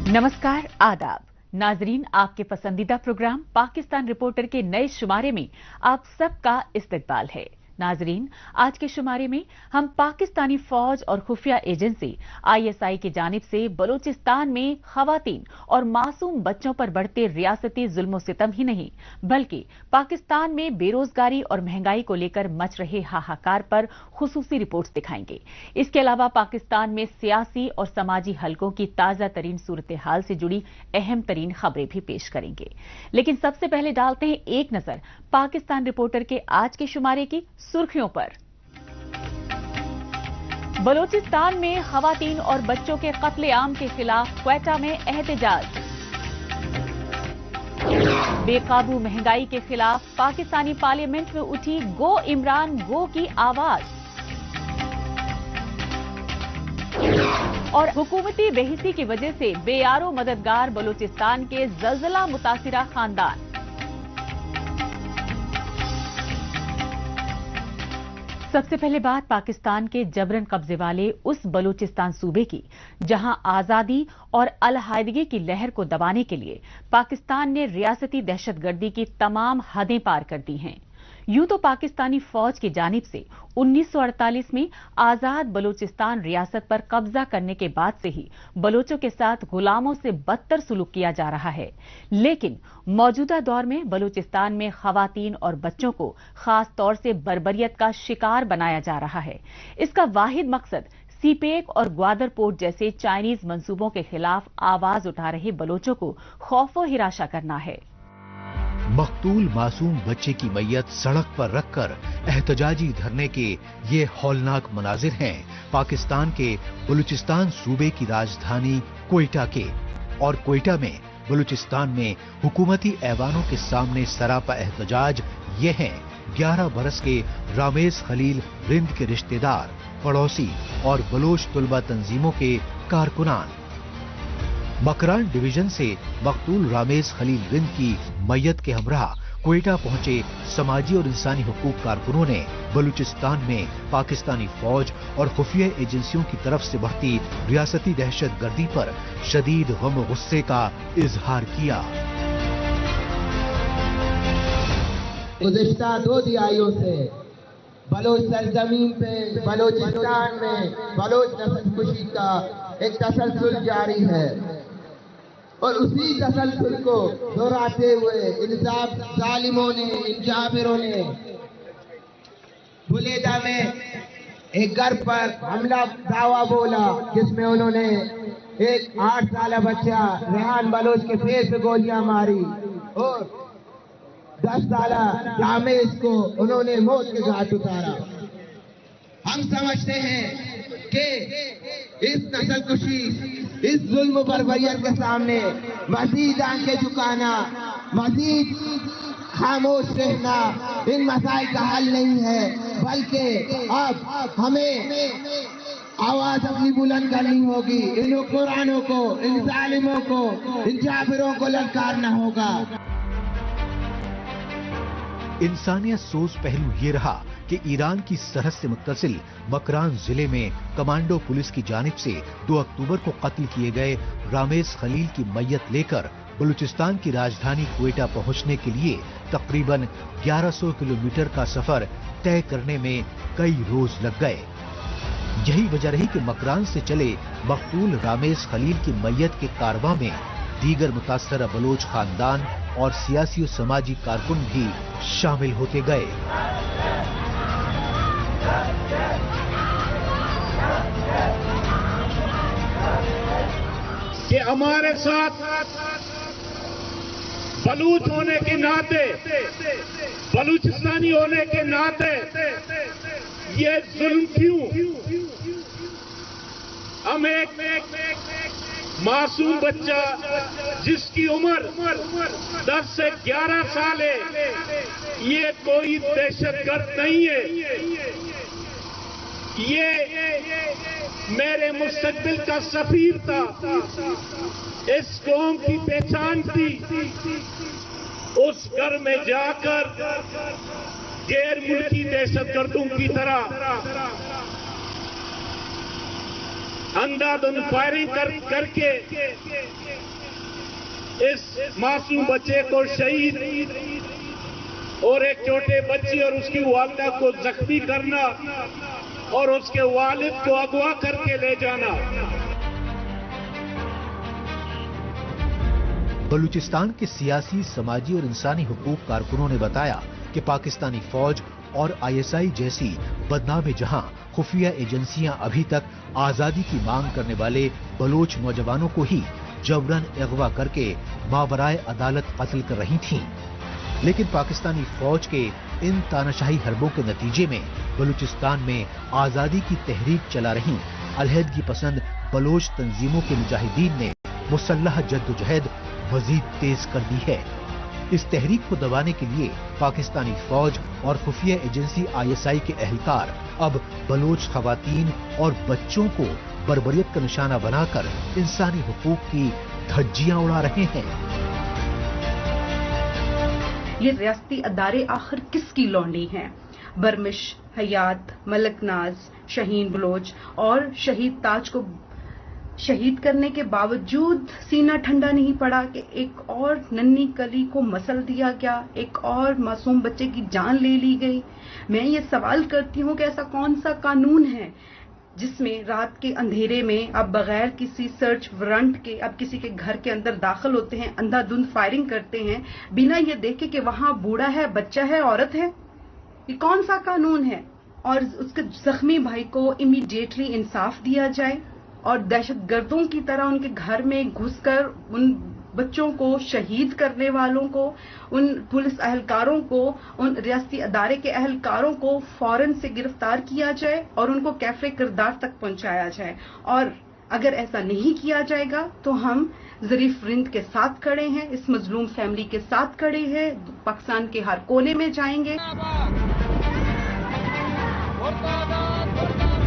नमस्कार, आदाब नाजरीन, आपके पसंदीदा प्रोग्राम पाकिस्तान रिपोर्टर के नए शुमारे में आप सबका इस्तकबाल है। नाजरीन, आज के शुमारे में हम पाकिस्तानी फौज और खुफिया एजेंसी ISI की जानिब से बलूचिस्तान में खवातीन और मासूम बच्चों पर बढ़ते रियासती जुल्म सितम ही नहीं बल्कि पाकिस्तान में बेरोजगारी और महंगाई को लेकर मच रहे हाहाकार पर खुसूसी रिपोर्ट्स दिखाएंगे। इसके अलावा पाकिस्तान में सियासी और समाजी हलकों की ताजा तरीन सूरत हाल से जुड़ी अहम तरीन खबरें भी पेश करेंगे। लेकिन सबसे पहले डालते हैं एक नजर पाकिस्तान रिपोर्टर के आज के शुमारे की सुर्खियों पर। बलूचिस्तान में खवातीन और बच्चों के कत्लेआम के खिलाफ क्वेटा में एहतजाज। बेकाबू महंगाई के खिलाफ पाकिस्तानी पार्लियामेंट में उठी गो इमरान गो की आवाज। और हुकूमती बेहिसी की वजह से बेयारो मददगार बलूचिस्तान के जलजला मुतासिरा खानदान। सबसे पहले बात पाकिस्तान के जबरन कब्जे वाले उस बलूचिस्तान सूबे की जहां आजादी और अलहायदगी की लहर को दबाने के लिए पाकिस्तान ने रियासती दहशतगर्दी की तमाम हदें पार कर दी हैं। यूं तो पाकिस्तानी फौज की जानिब से 1948 में आजाद बलूचिस्तान रियासत पर कब्जा करने के बाद से ही बलोचों के साथ गुलामों से बदतर सुलूक किया जा रहा है, लेकिन मौजूदा दौर में बलूचिस्तान में खवातीन और बच्चों को खास तौर से बर्बरियत का शिकार बनाया जा रहा है। इसका वाहिद मकसद सीपेक और ग्वादर पोर्ट जैसे चाइनीज मंसूबों के खिलाफ आवाज उठा रहे बलोचों को खौफो हिराशा करना है। मकतूल मासूम बच्चे की मैयत सड़क पर रखकर एहतजाजी धरने के ये हौलनाक मनाजिर हैं पाकिस्तान के बलूचिस्तान सूबे की राजधानी क्वेटा के। और क्वेटा में बलूचिस्तान में हुकूमती ऐवानों के सामने सरापा एहतजाज ये हैं 11 बरस के रामेज खलील रिंद के रिश्तेदार, पड़ोसी और बलोच तुलबा तंजीमों के कारकुनान। मकरान डिवीजन से मकतूल रामेज खलील रिंद की मैयत के हमराह क्वेटा पहुंचे समाजी और इंसानी हुकूक कारकुनों ने बलूचिस्तान में पाकिस्तानी फौज और खुफिया एजेंसियों की तरफ से बढ़ती रियासती दहशतगर्दी पर शदीद गम गुस्से का इजहार किया। गुज़िश्ता 2 दिहाइयों से बलोच सरजमीन पे बलूचिस्तान में बलोच नस्लकुशी का एक तसलसल जारी है और उसी तसलसल को दोहराते हुए इन जालिमों ने, इन जाबिरों ने बुलेदा में एक घर पर हमला दावा बोला जिसमें उन्होंने एक 8 साल बच्चा रेहान बलोच के फेस पे गोलियां मारी और 10 साल रामेश को उन्होंने मौत के घाट उतारा। हम समझते हैं कि इस नस्लकुशी, इस जुल्म बर्बरियत के सामने मजीद आंखें झुकाना, मजीद खामोश रहना इन मसाइल का हल नहीं है, बल्कि अब हमें आवाज अपनी बुलंद करनी होगी। इन हुक्मरानों को, इन जालिमों को, इन जाबिरों को ललकारना होगा। इंसानियत सोच पहलू ये रहा कि ईरान की सरहद से मुत्तसिल मकरान जिले में कमांडो पुलिस की जानिब से 2 अक्टूबर को कत्ल किए गए रामेज खलील की मैयत लेकर बलूचिस्तान की राजधानी क्वेटा पहुंचने के लिए तकरीबन 1100 किलोमीटर का सफर तय करने में कई रोज लग गए। यही वजह रही कि मकरान से चले मकतूल रामेज खलील की मैयत के कारवां में दीगर मुतासरा बलोच खानदान और सियासी और समाजी कारकुन भी शामिल होते गए। कि हमारे साथ बलूच होने के नाते, बलूचिस्तानी होने के नाते ये जुल्म क्यों? हम एक मासूम बच्चा जिसकी उम्र 10 से 11 साल है, ये कोई दहशतगर्द नहीं है, ये मेरे मुस्तकबिल का सफीर था, इस कौम की पहचान थी। उस घर में जाकर गैर मुल्की दहशतगर्दों की तरह अंधाधुंध फायरिंग करके इस मासूम बच्चे को शहीद और एक छोटे बच्चे और उसकी वालिदा को जख्मी करना और उसके वालिद को अगवा करके ले जाना। बलूचिस्तान के सियासी, समाजी और इंसानी हुकूक कारकुनों ने बताया कि पाकिस्तानी फौज और आईएसआई जैसी बदनाम जहां खुफिया एजेंसियां अभी तक आजादी की मांग करने वाले बलोच नौजवानों को ही जबरन अगवा करके मावराए अदालत कत्ल कर रही थीं, लेकिन पाकिस्तानी फौज के इन तानाशाही हरबों के नतीजे में बलूचिस्तान में आजादी की तहरीक चला रही अलहदगी पसंद बलोच तंजीमों के मुजाहिदीन ने मुसल्लह जद्दोजहद मजीद तेज कर दी है। इस तहरीक को दबाने के लिए पाकिस्तानी फौज और खुफिया एजेंसी आईएसआई के एहलकार अब बलोच खवातीन और बच्चों को बर्बरियत का निशाना बनाकर इंसानी हुकूक की धज्जियां उड़ा रहे हैं। ये रियासती अदारे आखिर किसकी लौंडी हैं? बरमिश, हयात, मलकनाज, शहीन बलोच और शहीद ताज को शहीद करने के बावजूद सीना ठंडा नहीं पड़ा कि एक और नन्ही कली को मसल दिया गया, एक और मासूम बच्चे की जान ले ली गई। मैं ये सवाल करती हूँ कि ऐसा कौन सा कानून है जिसमें रात के अंधेरे में आप बगैर किसी सर्च वारंट के आप किसी के घर के अंदर दाखिल होते हैं, अंधाधुंध फायरिंग करते हैं बिना ये देखे कि वहां बूढ़ा है, बच्चा है, औरत है? ये कौन सा कानून है? और उसके जख्मी भाई को इमीडिएटली इंसाफ दिया जाए और दहशतगर्दों की तरह उनके घर में घुसकर उन बच्चों को शहीद करने वालों को, उन पुलिस अहलकारों को, उन रियासती अदारे के अहलकारों को फौरन से गिरफ्तार किया जाए और उनको कैफे किरदार तक पहुंचाया जाए। और अगर ऐसा नहीं किया जाएगा तो हम ज़रीफ रिंद के साथ खड़े हैं, इस मजलूम फैमिली के साथ खड़े हैं, पाकिस्तान के हर कोने में जाएंगे।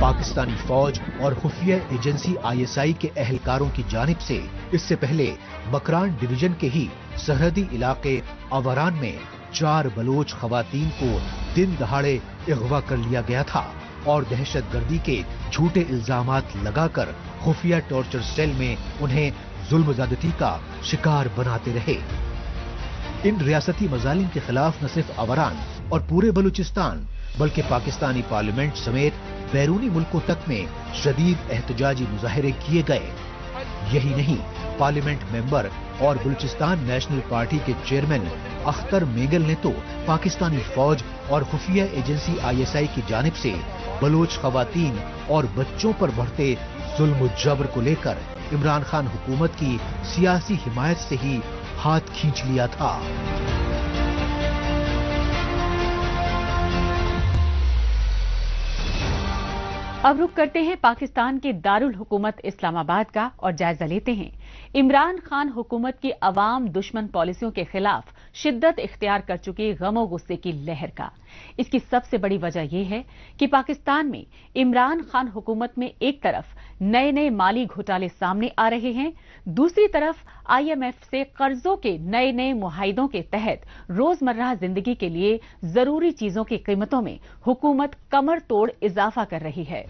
पाकिस्तानी फौज और खुफिया एजेंसी आईएसआई के एहलकारों की जानिब से इससे पहले बकरान डिवीजन के ही सरहदी इलाके अवरान में 4 बलोच खवातीन को दिन दहाड़े अगवा कर लिया गया था और दहशतगर्दी के झूठे इल्जामात लगाकर खुफिया टॉर्चर सेल में उन्हें जुल्म ज़्यादती का शिकार बनाते रहे। इन रियासती मजालिम के खिलाफ न सिर्फ अवरान और पूरे बलूचिस्तान बल्कि पाकिस्तानी पार्लियामेंट समेत बैरूनी मुल्कों तक में शदीद एहतजाजी मुजाहिरे किए गए। यही नहीं, पार्लियामेंट मेंबर और बलूचिस्तान नेशनल पार्टी के चेयरमैन अख्तर मेगल ने तो पाकिस्तानी फौज और खुफिया एजेंसी आईएसआई की जानिब से बलोच खवातीन और बच्चों पर बढ़ते जुल्म जबर को लेकर इमरान खान हुकूमत की सियासी हिमायत से ही हाथ खींच लिया था। अब रुख करते हैं पाकिस्तान के दारुल हुकूमत इस्लामाबाद का और जायजा लेते हैं इमरान खान हुकूमत की अवाम दुश्मन पॉलिसियों के खिलाफ शिद्दत इख्तियार कर चुकी गमो गुस्से की लहर का। इसकी सबसे बड़ी वजह यह है कि पाकिस्तान में इमरान खान हुकूमत में एक तरफ नए नए माली घोटाले सामने आ रहे हैं, दूसरी तरफ आईएमएफ से कर्जों के नए नए मुआहिदों के तहत रोजमर्रा जिंदगी के लिए जरूरी चीजों की कीमतों में हुकूमत कमर तोड़ इजाफा कर रही है।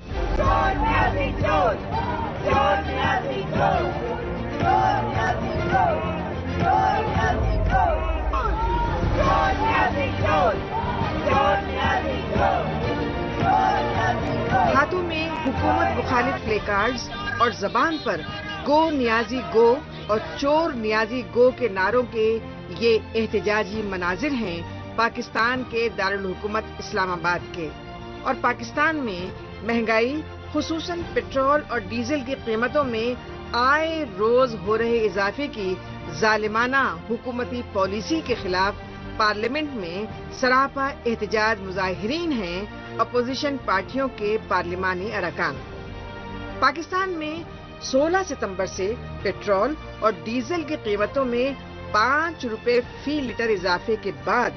हाथों में हुकूमत मुखालिफ प्ले कार्ड्स और जबान पर गो नियाजी गो और चोर नियाजी गो के नारों के ये एहतजाजी मनाजिर हैं पाकिस्तान के दारुल हुकूमत इस्लामाबाद के। और पाकिस्तान में महंगाई, खुसूसन पेट्रोल और डीजल की कीमतों में आए रोज हो रहे इजाफे की जालिमाना हुकूमती पॉलिसी के खिलाफ पार्लियामेंट में सरापा एहतजाज मुजाहिरीन हैं अपोजिशन पार्टियों के पार्लिमानी अरकान। पाकिस्तान में 16 सितंबर से पेट्रोल और डीजल की कीमतों में 5 रुपए फी लीटर इजाफे के बाद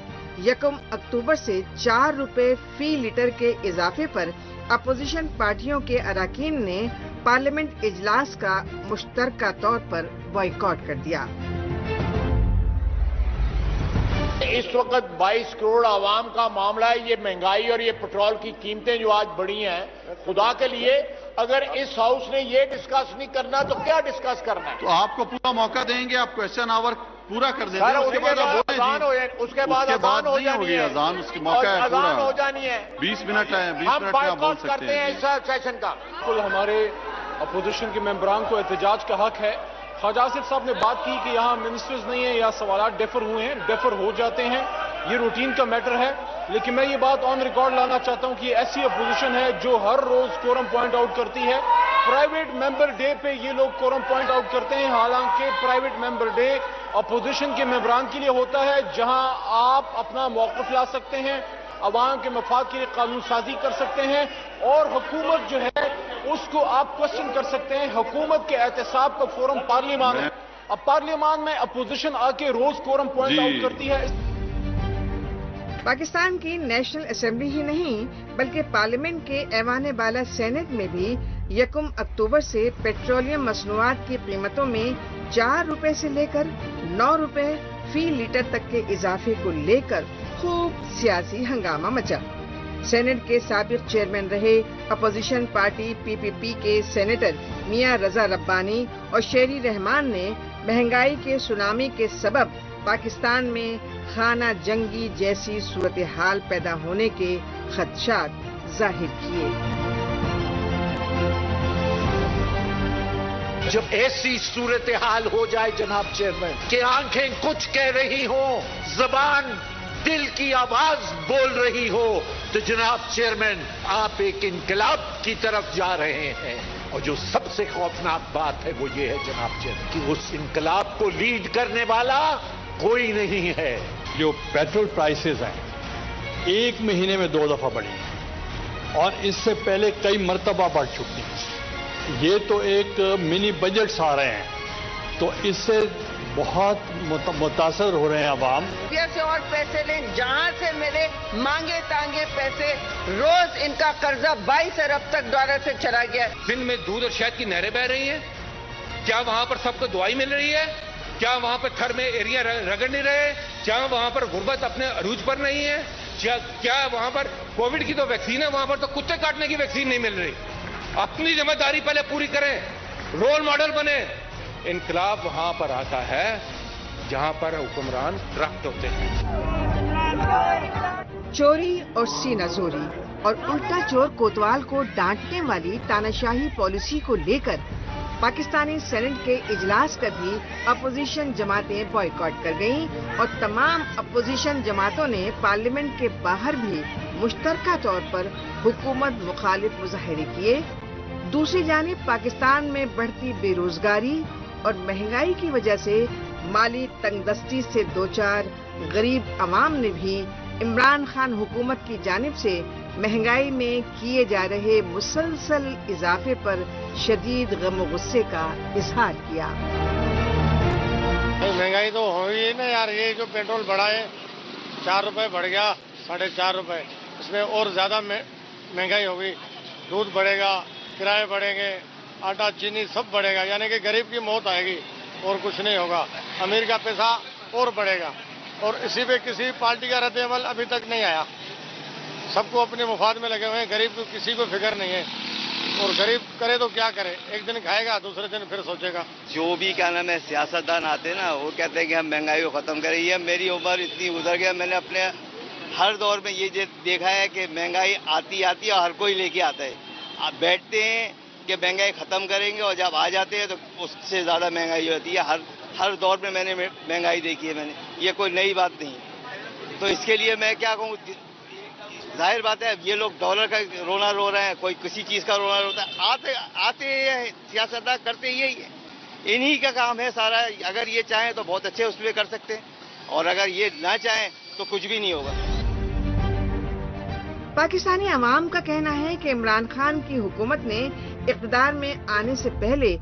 1 अक्टूबर से 4 रुपए फी लीटर के इजाफे पर अपोजिशन पार्टियों के अरकान ने पार्लियामेंट इजलास का मुश्तरका तौर पर बॉयकॉट कर दिया। इस वक्त 22 करोड़ आवाम का मामला है। ये महंगाई और ये पेट्रोल की कीमतें जो आज बढ़ी हैं, खुदा के लिए اگر اس ہاؤس نے یہ ڈسکس نہیں کرنا تو کیا ڈسکس کرنا ہے؟ تو آپ کو پورا موقع دیں گے، آپ کوشچن آور پورا کر دیتے ہیں، اس کے بعد اذان ہوگی، اذان اس کے موقع ہے، اذان ہو جانی ہے، 20 منٹ ہے، 20 ہم منٹ میں آپ بول بائیکاٹ سکتے کرتے ہیں ہیں۔ اس سیشن کا۔ بالکل ہمارے اپوزیشن کے ممبران کو احتجاج کا حق ہے۔ خواجہ آصف صاحب نے بات کی کہ یہاں منسٹرز نہیں ہیں یا سوالات ڈیفر ہوئے ہیں، ڈیفر ہو جاتے ہیں، یہ روٹین کا میٹر ہے، لیکن میں یہ بات آن ریکارڈ لانا چاہتا ہوں کہ یہ ایسی اپوزیشن ہے جو ہر روز کورم پوائنٹ آؤٹ کرتی ہے۔ پرائیویٹ ممبر ڈے پہ یہ لوگ کورم پوائنٹ آؤٹ کرتے ہیں، حالانکہ پرائیویٹ ممبر ڈے اپوزیشن کے ممبران کے لیے ہوتا ہے، جہاں آپ اپنا موقف لا سکتے ہیں، عوام کے مفاد کے لیے قانون سازی کر سکتے ہیں، اور حکومت جو ہے اس کو آپ کوشچن کر سکتے ہیں۔ حکومت کے احتساب کا فورم پارلیمان ہے، اب پارلیمان میں اپوزیشن آ کے روز کورم پوائنٹ آؤٹ کرتی ہے۔ پاکستان کی نیشنل اسمبلی ہی نہیں بلکہ پارلیمنٹ کے ایوان بالا سینٹ میں بھی 1 اکتوبر سے پیٹرولیم مصنوعات کی قیمتوں میں 4 روپے سے لے کر 9 روپے فی لیٹر تک کے اضافے کو لے کر خوب سیاسی ہنگامہ مچا۔ سینٹ کے سابق چیئرمین رہے اپوزیشن پارٹی پی پی پی کے سینیٹر میاں رضا ربانی اور شیری رحمان نے مہنگائی کے سونامی کے سبب پاکستان میں خانہ جنگی جیسی صورتحال پیدا ہونے کے خدشات ظاہر کیے۔ جب ایسی صورتحال ہو جائے جناب چیئرمین کہ آنکھیں کچھ کہہ رہی ہوں، زبان دل کی آواز بول رہی ہو، تو جناب چیئرمین آپ ایک انقلاب کی طرف جا رہے ہیں، اور جو سب سے خوفناک بات ہے وہ یہ ہے جناب چیئرمین کہ اس انقلاب کو لیڈ کرنے والا کوئی نہیں ہے۔ جو پیٹرول پرائسز ہیں 1 مہینے میں 2 دفعہ بڑھی ہیں، اور اس سے پہلے کئی مرتبہ بڑھ چکی ہیں۔ یہ تو ایک منی بجٹس آ رہے ہیں، تو اس سے بہت متاثر ہو رہے ہیں عوام۔ سے اور پیسے لیں، جہاں سے ملے مانگے تانگے پیسے، روز ان کا قرضہ 22 ارب تک ڈالر سے چلا گیا۔ سندھ میں دودھ اور شہد کی نہریں بہ رہی ہیں، کیا وہاں پر سب کو دوائی مل رہی ہے؟ کیا وہاں پر تھر میں ایریا رگڑ نہیں رہے؟ کیا وہاں پر غربت اپنے عروج پر نہیں ہے؟ کیا وہاں پر کووڈ کی تو ویکسین ہے، وہاں پر تو کتے کاٹنے کی ویکسین نہیں مل رہی؟ اپنی ذمہ داری پہلے پوری کریں، رول ماڈل بنے۔ انقلاب وہاں پر آتا ہے جہاں پر حکمران کرپٹ ہوتے ہیں۔ چوری اور سینہ زوری اور الٹا چور کوتوال کو ڈانٹنے والی تاناشاہی پالیسی کو لے کر پاکستانی سینٹ کے اجلاس کا بھی اپوزیشن جماعتیں بائیکاٹ کر گئیں، اور تمام اپوزیشن جماعتوں نے پارلیمنٹ کے باہر بھی مشترکہ طور پر حکومت مخالف مظاہرے کیے۔ دوسری جانب پاکستان میں بڑھتی بے روزگاری اور مہنگائی کی وجہ سے مالی تنگ دستی سے دوچار غریب عوام نے بھی عمران خان حکومت کی جانب سے مہنگائی میں کیے جا رہے مسلسل اضافے پر شدید غم و غصے کا اظہار کیا۔ مہنگائی تو ہوئی ہے نا یار، یہ جو پیٹرول بڑھا ہے 4 روپے بڑھ گیا، 4.5 روپے، اس میں اور زیادہ مہنگائی ہوگی۔ دودھ بڑھے گا، کرائے بڑھیں گے، آٹا چینی سب بڑھے گا، یعنی کہ غریب کی موت آئے گی اور کچھ نہیں ہوگا۔ امیر کا پیسہ اور بڑھے گا، اور اسی پہ کسی پارٹی کا رد عمل ابھی تک نہیں آیا۔ سب کو اپنے مفاد میں لگے ہوئے ہیں، غریب کو کسی کو فکر نہیں ہے، اور غریب کرے تو کیا کرے، ایک دن کھائے گا دوسرے دن پھر سوچے گا۔ جو بھی کیا نام ہے سیاستدان آتے ہیں نا، وہ کہتے ہیں کہ ہم مہنگائی کو ختم کریں۔ یہ میری عمر اتنی گزر گیا، میں نے اپنے ہر دور میں یہ دیکھا ہے کہ مہنگائی آتی ہے اور ہر کوئی لے کے آتا ہے۔ آپ بیٹھتے ہیں کہ مہنگائی ختم کریں گے، اور جب آ جاتے ہیں تو اس سے زیادہ مہنگائی ہوتی ہے۔ ہر دور میں نے مہنگائی دیکھی ہے، یہ کوئی نئی بات نہیں۔ تو اس کے لیے میں کیا کہوں، ظاہر بات ہے یہ لوگ ڈالر کا رونا رو رہے ہیں، کوئی کسی چیز کا رونا روتا ہے۔ آتے ہیں سیاستدان کرتے یہی ہے، انہی کا کام ہے سارا۔ اگر یہ چاہیں تو بہت اچھے اس پہ کر سکتے ہیں، اور اگر یہ نہ چاہیں تو کچھ بھی نہیں ہوگا۔ پاکستانی عوام کا کہنا ہے کہ عمران خان کی حکومت نے اقتدار میں آنے سے پہلے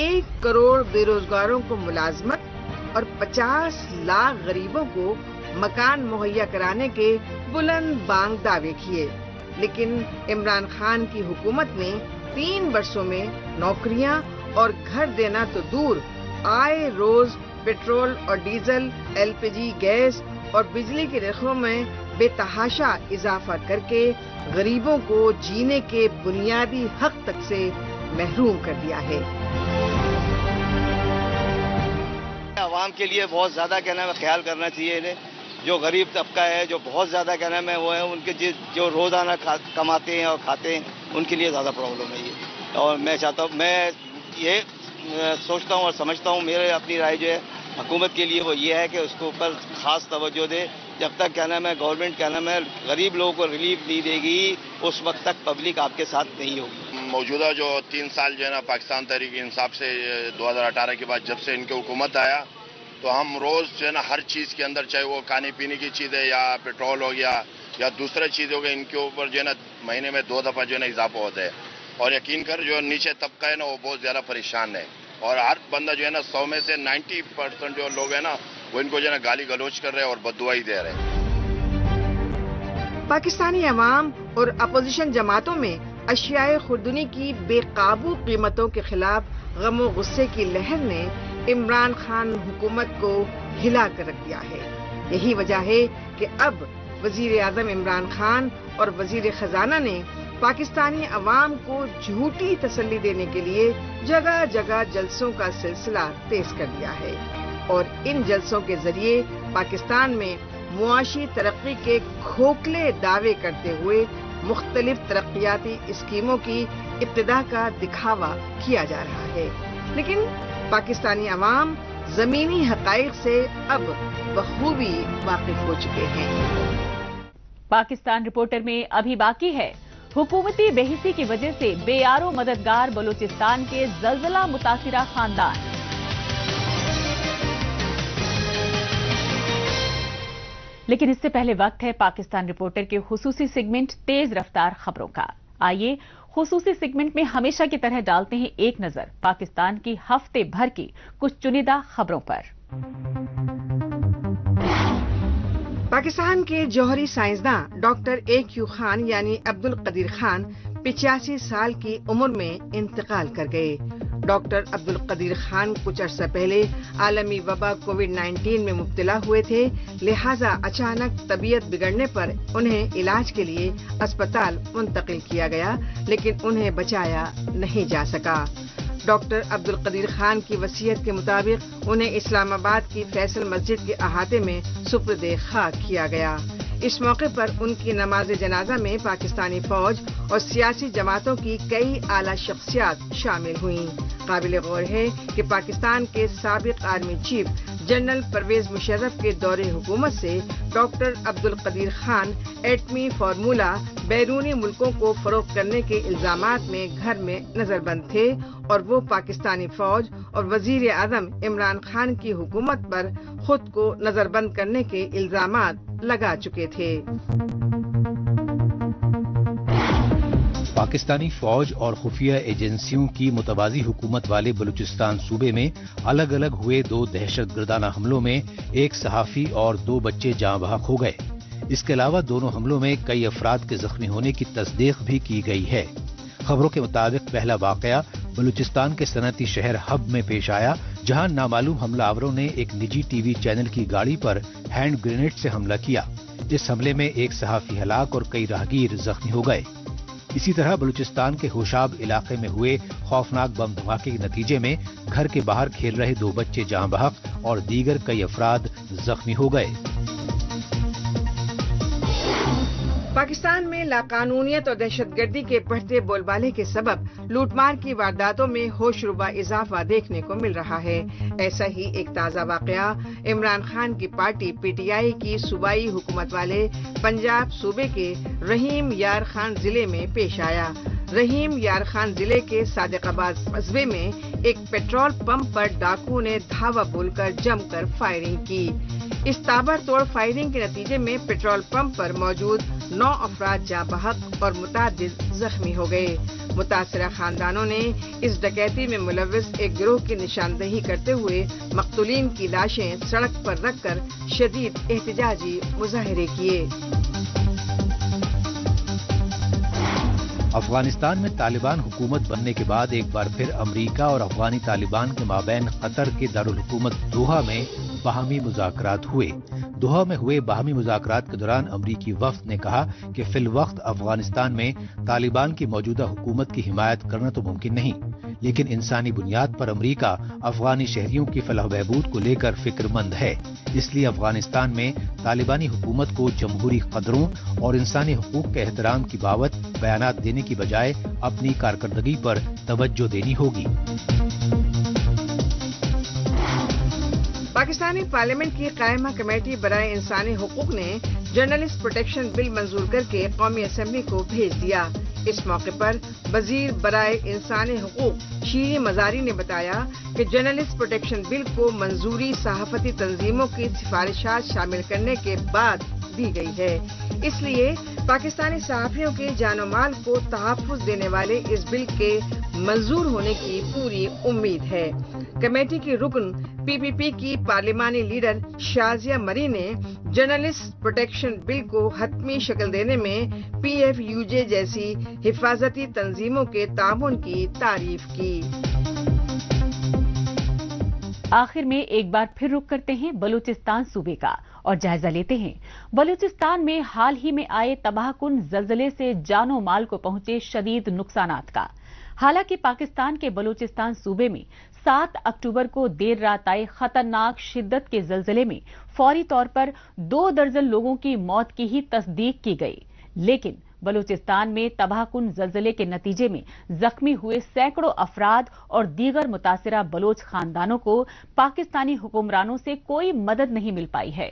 1 کروڑ بے روزگاروں کو ملازمت اور 50 لاکھ غریبوں کو مکان مہیا کرانے کے بلند بانگ دعوے کیے، لیکن عمران خان کی حکومت نے 3 برسوں میں نوکریاں اور گھر دینا تو دور، آئے روز پیٹرول اور ڈیزل، LPG گیس اور بجلی کے نرخوں میں بے تحاشا اضافہ کر کے غریبوں کو جینے کے بنیادی حق تک سے محروم کر دیا ہے۔ عوام کے لیے بہت زیادہ خیال کرنا چاہیے انہیں، جو غریب طبقہ ہے، جو بہت زیادہ وہ ہے، ان کے جو روزانہ کماتے ہیں اور کھاتے ہیں، ان کے لیے زیادہ پرابلم ہے یہ۔ اور میں چاہتا ہوں، میں یہ سوچتا ہوں اور سمجھتا ہوں، میرے اپنی رائے جو ہے حکومت کے لیے وہ یہ ہے کہ اس کے اوپر خاص توجہ دے۔ جب تک گورنمنٹ غریب لوگوں کو ریلیف نہیں دے گی، اس وقت تک پبلک آپ کے ساتھ نہیں ہوگی۔ موجودہ جو 3 سال جو ہے پاکستان تحریک انصاف سے 2018 کے بعد جب سے ان کی حکومت آیا، تو ہم روز جو ہے ہر چیز کے اندر، چاہے وہ کھانے پینے کی چیز ہے یا پیٹرول ہو گیا یا دوسرا چیز ہو گیا، ان کے اوپر جو ہے مہینے میں 2 دفعہ جو ہے اضافہ ہوتا ہے۔ اور یقین کر جو نیچے طبقہ ہے وہ بہت زیادہ پریشان ہے، اور ہر بندہ جو ہے 100 میں سے 90% جو لوگ ہیں وہ ان کو جو ہے گالی گلوچ کر رہے ہیں اور بددعائی دے رہے ہیں۔ پاکستانی عوام اور اپوزیشن جماعتوں میں اشیاء خوردنی کی بے قابو قیمتوں کے خلاف غم و غصے کی لہر نے عمران خان حکومت کو ہلا کر رکھ دیا ہے۔ یہی وجہ ہے کہ اب وزیر اعظم عمران خان اور وزیر خزانہ نے پاکستانی عوام کو جھوٹی تسلی دینے کے لیے جگہ جگہ جلسوں کا سلسلہ تیز کر دیا ہے، اور ان جلسوں کے ذریعے پاکستان میں معاشی ترقی کے کھوکھلے دعوے کرتے ہوئے مختلف ترقیاتی اسکیموں کی ابتدا کا دکھاوا کیا جا رہا ہے، لیکن پاکستانی عوام زمینی حقائق سے اب بخوبی واقف ہو چکے ہیں۔ پاکستان رپورٹر میں ابھی باقی ہے، حکومتی بے حسی کی وجہ سے بے یارو مددگار بلوچستان کے زلزلہ متاثرہ خاندان۔ لیکن اس سے پہلے وقت ہے پاکستان رپورٹر کے خصوصی سیگمنٹ تیز رفتار خبروں کا۔ آئیے خصوصی سیگمنٹ میں ہمیشہ کی طرح ڈالتے ہیں ایک نظر پاکستان کی ہفتے بھر کی کچھ چنیدہ خبروں پر۔ پاکستان کے جوہری سائنسداں ڈاکٹر A.Q. خان یعنی عبدالقدیر خان 85 سال کی عمر میں انتقال کر گئے۔ ڈاکٹر عبدالقدیر خان کچھ عرصہ پہلے عالمی وبا کووڈ-19 میں مبتلا ہوئے تھے، لہذا اچانک طبیعت بگڑنے پر انہیں علاج کے لیے اسپتال منتقل کیا گیا، لیکن انہیں بچایا نہیں جا سکا۔ ڈاکٹر عبدالقدیر خان کی وصیت کے مطابق انہیں اسلام آباد کی فیصل مسجد کے احاطے میں سپرد خاک کیا گیا۔ اس موقع پر ان کی نماز جنازہ میں پاکستانی فوج اور سیاسی جماعتوں کی کئی اعلیٰ شخصیات شامل ہوئیں۔ قابل غور ہے کہ پاکستان کے سابق army chief general Pervez Musharraf کے دور حکومت سے ڈاکٹر عبدالقدیر خان ایٹمی فارمولہ بیرونی ملکوں کو فروخت کرنے کے الزامات میں گھر میں نظر بند تھے، اور وہ پاکستانی فوج اور وزیر اعظم عمران خان کی حکومت پر خود کو نظر بند کرنے کے الزامات لگا چکے تھے۔ پاکستانی فوج اور خفیہ ایجنسیوں کی متوازی حکومت والے بلوچستان صوبے میں الگ الگ ہوئے 2 دہشت گردانہ حملوں میں ایک صحافی اور 2 بچے جاں بحق ہو گئے۔ اس کے علاوہ دونوں حملوں میں کئی افراد کے زخمی ہونے کی تصدیق بھی کی گئی ہے۔ خبروں کے مطابق پہلا واقعہ بلوچستان کے صنعتی شہر ہب میں پیش آیا، جہاں نامعلوم حملہ آوروں نے ایک نجی ٹی وی چینل کی گاڑی پر ہینڈ گرینیڈ سے حملہ کیا۔ اس حملے میں ایک صحافی ہلاک اور کئی راہگیر زخمی ہو گئے۔ اسی طرح بلوچستان کے ہوشاب علاقے میں ہوئے خوفناک بم دھماکے کے نتیجے میں گھر کے باہر کھیل رہے 2 بچے جاں بحق اور دیگر کئی افراد زخمی ہو گئے۔ پاکستان میں لاقانونیت اور دہشت گردی کے بڑھتے بول بالے کے سبب لوٹ مار کی وارداتوں میں ہوش ربا اضافہ دیکھنے کو مل رہا ہے۔ ایسا ہی ایک تازہ واقعہ عمران خان کی پارٹی PTI کی صوبائی حکومت والے پنجاب صوبے کے رحیم یار خان ضلع میں پیش آیا۔ رحیم یار خان ضلع کے صادق آباد قصبے میں ایک پیٹرول پمپ پر ڈاکو نے دھاوا بول کر جم کر فائرنگ کی۔ اس تابڑ توڑ فائرنگ کے نتیجے میں پیٹرول پمپ پر موجود 9 افراد جاں بحق اور متعدد زخمی ہو گئے۔ متاثرہ خاندانوں نے اس ڈکیتی میں ملوث ایک گروہ کی نشاندہی کرتے ہوئے مقتولین کی لاشیں سڑک پر رکھ کر شدید احتجاجی مظاہرے کیے۔ افغانستان میں طالبان حکومت بننے کے بعد ایک بار پھر امریکہ اور افغانی طالبان کے مابین قطر کے دارالحکومت دوحہ میں باہمی مذاکرات ہوئے۔ दोहा में हुए बाहमी मुज़ाकरात के दौरान अमरीकी वफ्द ने कहा कि फिल वक्त अफगानिस्तान में तालिबान की मौजूदा हुकूमत की हिमायत करना तो मुमकिन नहीं, लेकिन इंसानी बुनियाद पर अमरीका अफगानी शहरियों की फलाह बहबूद को लेकर फिक्रमंद है। इसलिए अफगानिस्तान में तालिबानी हुकूमत को जमहूरी कदरों और इंसानी हुकूक के एहतराम की बाबत बयानात देने की बजाय अपनी कारकर्दगी पर तवज्जो देनी होगी। पाकिस्तानी पार्लियामेंट की कायमा कमेटी बराए इंसानी हुकूक ने जर्नलिस्ट प्रोटेक्शन बिल मंजूर करके कौमी असेंबली को भेज दिया। इस मौके पर वजीर बराए इंसानी हुकूक शीरी मजारी ने बताया कि जर्नलिस्ट प्रोटेक्शन बिल को मंजूरी सहाफती तंजीमों की सिफारिशात शामिल करने के बाद दी गई है, इसलिए पाकिस्तानी सहाफियों के जानो माल को तहफ्फुज देने वाले इस बिल के मंजूर होने की पूरी उम्मीद है। कमेटी की रुकन पीपीपी की पार्लिमानी लीडर शाजिया मरी ने जर्नलिस्ट प्रोटेक्शन बिल को हतमी शक्ल देने में पीएफयूजे जैसी हिफाजती तंजीमों के ताउन की तारीफ की। आखिर में एक बार फिर रुख करते हैं बलूचिस्तान सूबे का और जायजा लेते हैं बलूचिस्तान में हाल ही में आए तबाहकुन जलजले से जानो माल को पहुंचे शदीद नुकसानात का। हालांकि पाकिस्तान के बलूचिस्तान सूबे में 7 अक्टूबर को देर रात आए खतरनाक शिद्दत के जलजले में फौरी तौर पर 2 दर्जन लोगों की मौत की ही तस्दीक की गई, लेकिन बलूचिस्तान में तबाहकुन जलजले के नतीजे में जख्मी हुए सैकड़ों अफराद और दीगर मुतासिरा बलोच खानदानों को पाकिस्तानी हुक्मरानों से कोई मदद नहीं मिल पाई है।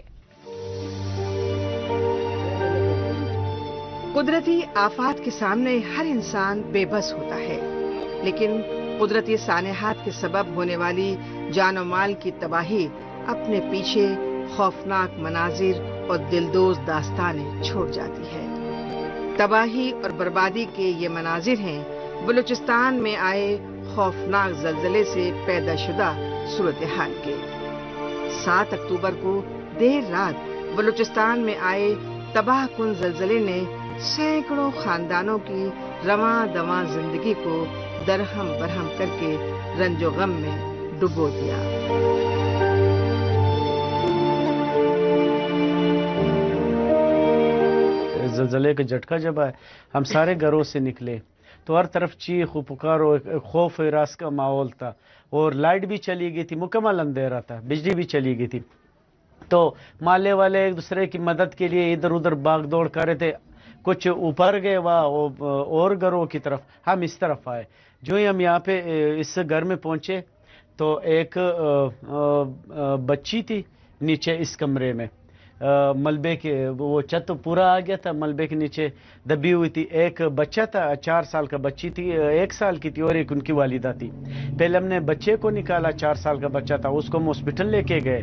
कुदरती आफात के सामने हर इंसान बेबस होता है, लेकिन कुदरती सानेहात के सबब होने वाली जानो माल की तबाही अपने पीछे खौफनाक मनाजिर और दिलदोज दास्तानें छोड़ जाती है। तबाही और बर्बादी के ये मनाजिर हैं बलूचिस्तान में आए खौफनाक जलजले से पैदा शुदा सूरत हाल के। 7 अक्टूबर को देर रात बलूचिस्तान में आए तबाहकुन जलजले ने सैकड़ों खानदानों की रवां दवां जिंदगी को दरहम बरहम करके रंजो गम में डुबो दिया। ज़लज़ले का झटका जब आए, हम सारे घरों से निकले तो हर तरफ चीख पुकार और खौफ रास का माहौल था और लाइट भी चली गई थी, मुकम्मल अंधेरा था, बिजली भी चली गई थी। तो माले वाले एक दूसरे की मदद के लिए इधर उधर भाग दौड़ कर रहे थे, कुछ ऊपर गए वहाँ और घरों की तरफ, हम इस तरफ आए। जो ही हम यहाँ पे इस घर में पहुँचे तो एक बच्ची थी नीचे इस कमरे में, मलबे के वो छत पूरा आ गया था, मलबे के नीचे दबी हुई थी। एक बच्चा था, 4 साल का बच्ची थी, 1 साल की थी और एक उनकी वालिदा थी। पहले हमने बच्चे को निकाला, 4 साल का बच्चा था, उसको हम हॉस्पिटल लेके गए।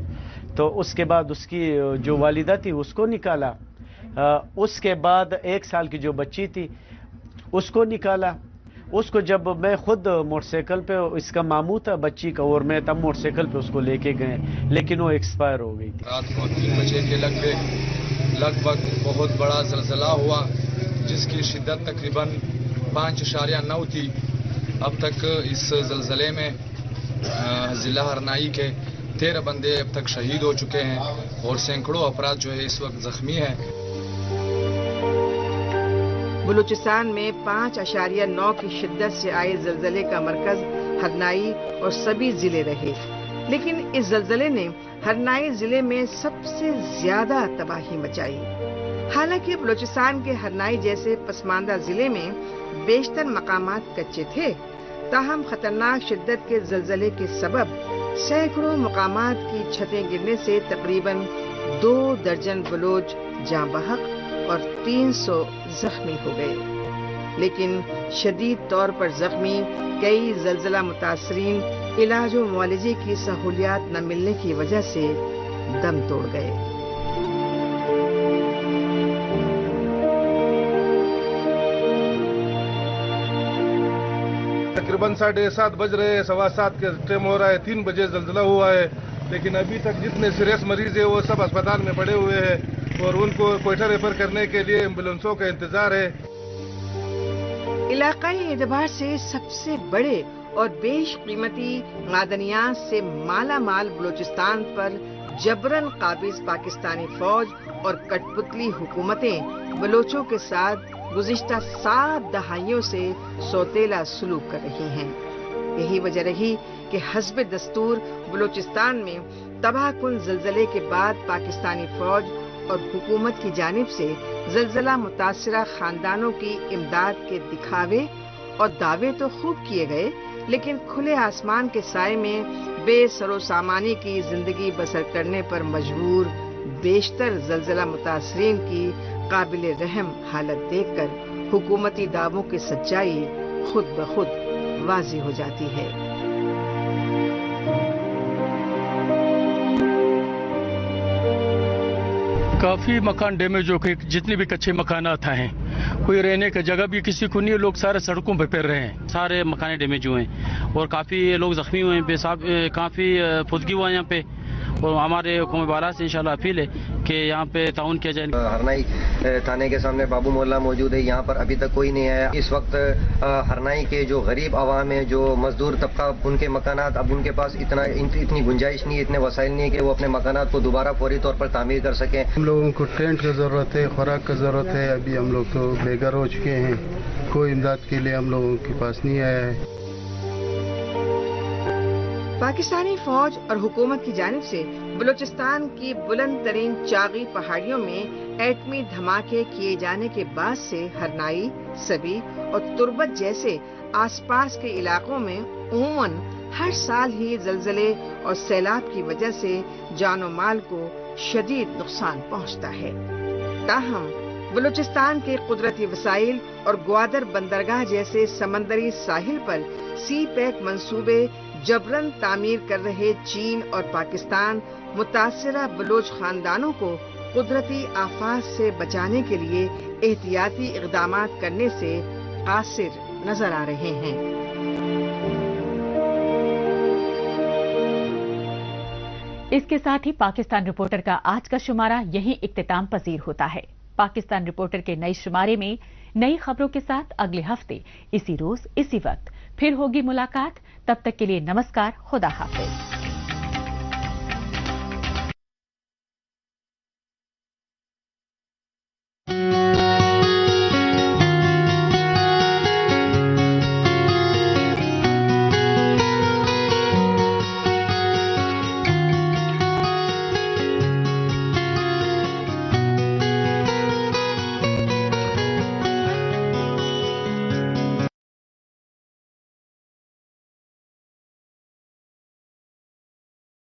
तो उसके बाद उसकी जो वालिदा थी उसको निकाला, उसके बाद 1 साल की जो बच्ची थी उसको निकाला। उसको जब मैं खुद मोटरसाइकिल पे, इसका मामू था बच्ची का और मैं तब मोटरसाइकिल पे उसको लेके गए, लेकिन वो एक्सपायर हो गई थी। रात को 3 बजे के लगभग बहुत बड़ा जलजला हुआ जिसकी शिद्दत तकरीबन 5.9 थी। अब तक इस जलजले में जिला हरनाई के 13 बंदे अब तक शहीद हो चुके हैं और सैकड़ों अफराद जो है इस वक्त जख्मी हैं। बलूचिस्तान में 5.9 की शिद्दत से आए जलजले का मरकज हरनाई और सभी जिले रहे, लेकिन इस जलजले ने हरनाई जिले में सबसे ज्यादा तबाही मचाई। हालांकि बलूचिस्तान के हरनाई जैसे पसमानदा जिले में बेशतर मकामात कच्चे थे, ताहम खतरनाक शिद्दत के जलजले के सबब सैकड़ों मकामात की छतें गिरने से तकरीबन 2 दर्जन बलोच जाँ बहक और 300 जख्मी हो गए। लेकिन शदीद तौर पर जख्मी कई जलजला मुतासरीन इलाज और मुआलजे की सहूलियात न मिलने की वजह से दम तोड़ गए। तकरीबन 7:30 बज रहे हैं, 7:15 के टाइम हो रहा है, 3 बजे जलजला हुआ है, लेकिन अभी तक जितने सीरियस मरीज है वो सब अस्पताल में पड़े हुए हैं और उनको कोयटा रेफर करने के लिए एम्बुलेंसों का इंतजार है। इलाकाई एतबार से सबसे बड़े और बेशकीमती मादनियात से माला माल बलूचिस्तान पर جبرن قابض پاکستانی فوج اور کٹپتلی حکومتیں بلوچوں کے ساتھ گزشتہ 7 دہائیوں سے سوتیلا سلوک کر رہی ہیں۔ یہی وجہ رہی کہ حسب دستور بلوچستان میں تباہ کن زلزلے کے بعد پاکستانی فوج اور حکومت کی جانب سے زلزلہ متاثرہ خاندانوں کی امداد کے دکھاوے اور دعوے تو خوب کیے گئے، لیکن کھلے آسمان کے سائے میں بے سر و سامانی کی زندگی بسر کرنے پر مجبور بیشتر زلزلہ متاثرین کی قابل رحم حالت دیکھ کر حکومتی دعووں کی سچائی خود بخود واضح ہو جاتی ہے۔ کافی مکان ڈیمیج ہو کے جتنے بھی کچے مکانات ہیں، کوئی رہنے کا جگہ بھی کسی کو نہیں ہے، لوگ سارے سڑکوں پہ پھر رہے ہیں، سارے مکان ڈیمیج ہوئے ہیں اور کافی لوگ زخمی ہوئے ہیں، کافی پودگی ہوا ہے یہاں پہ، اور ہمارے حکومت والا سے انشاءاللہ اپیل ہے کہ یہاں پہ تعاون کیا جائے۔ ہرنائی تھانے کے سامنے بابو مولا موجود ہے، یہاں پر ابھی تک کوئی نہیں آیا۔ اس وقت ہرنائی کے جو غریب عوام ہیں، جو مزدور طبقہ، ان کے مکانات اب ان کے پاس اتنی گنجائش نہیں ہے، اتنے وسائل نہیں ہے کہ وہ اپنے مکانات کو دوبارہ فوری طور پر تعمیر کر سکیں۔ ہم لوگوں کو ٹینٹ کی ضرورت ہے، خوراک کی ضرورت ہے، ابھی ہم لوگ تو بے گھر ہو چکے ہیں، کوئی امداد کے لیے ہم لوگوں کے پاس نہیں آیا ہے۔ پاکستانی فوج اور حکومت کی جانب سے بلوچستان کی بلند ترین چاغی پہاڑیوں میں ایٹمی دھماکے کیے جانے کے بعد سے ہرنائی، سبی اور تربت جیسے آس پاس کے علاقوں میں عموماً ہر سال ہی زلزلے اور سیلاب کی وجہ سے جان و مال کو شدید نقصان پہنچتا ہے۔ تاہم بلوچستان کے قدرتی وسائل اور گوادر بندرگاہ جیسے سمندری ساحل پر سی پیک منصوبے جبرن تعمیر کر رہے چین اور پاکستان متاثرہ بلوچ خاندانوں کو قدرتی آفات سے بچانے کے لیے احتیاطی اقدامات کرنے سے قاصر نظر آ رہے ہیں۔ اس کے ساتھ ہی پاکستان رپورٹر کا آج کا شمارہ یہیں اختتام پذیر ہوتا ہے۔ پاکستان رپورٹر کے نئے شمارے میں نئی خبروں کے ساتھ اگلے ہفتے اسی روز اسی وقت پھر ہوگی ملاقات۔ تب تک کے لیے نمسکار، خدا حافظ۔